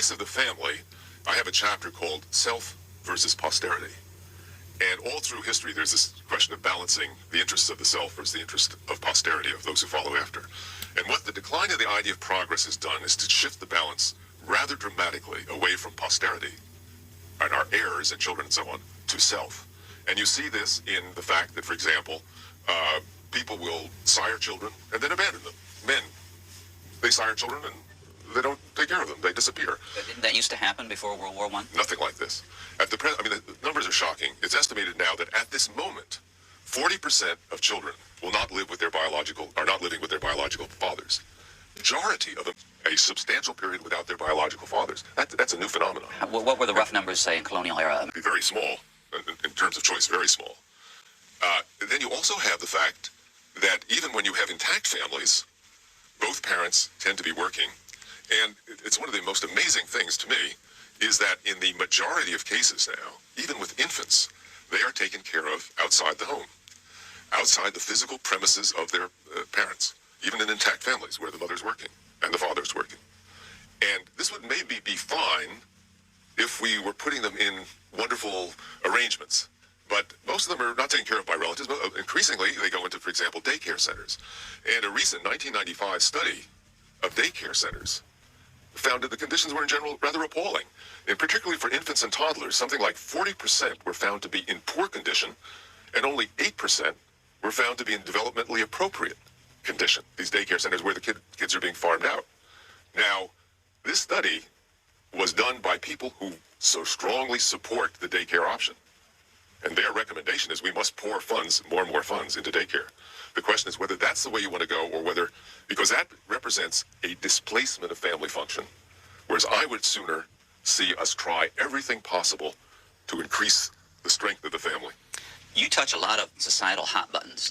case of the family, I have a chapter called Self versus Posterity. And all through history, there's this question of balancing the interests of the self versus the interest of posterity, of those who follow after. And what the decline of the idea of progress has done is to shift the balance rather dramatically away from posterity and our heirs and children and so on to self. And you see this in the fact that, for example, people will sire children and then abandon them. Men, they sire children and they don't take care of them. They disappear. Didn't that used to happen before World War I? Nothing like this. At the present, I mean, the numbers are shocking. It's estimated now that at this moment, 40% of children will not live with their biological, are not living with their biological fathers. Majority of them, a substantial period without their biological fathers. That's a new phenomenon. What were the rough numbers, say, in colonial era? Be very small, in terms of choice, very small. Then you also have the fact that even when you have intact families, both parents tend to be working. And it's one of the most amazing things to me is that in the majority of cases now, even with infants, they are taken care of outside the home, outside the physical premises of their parents, even in intact families where the mother's working and the father's working. And this would maybe be fine if we were putting them in wonderful arrangements. But most of them are not taken care of by relatives, but increasingly they go into, for example, daycare centers. And a recent 1995 study of daycare centers found that the conditions were in general rather appalling. And particularly for infants and toddlers, something like 40% were found to be in poor condition, and only 8% were found to be in developmentally appropriate condition, these daycare centers where the kids are being farmed out. Now, this study was done by people who so strongly support the daycare option. And their recommendation is we must pour funds, more and more funds, into daycare. The question is whether that's the way you want to go or whether, because that represents a displacement of family function, whereas I would sooner see us try everything possible to increase the strength of the family. You touch a lot of societal hot buttons.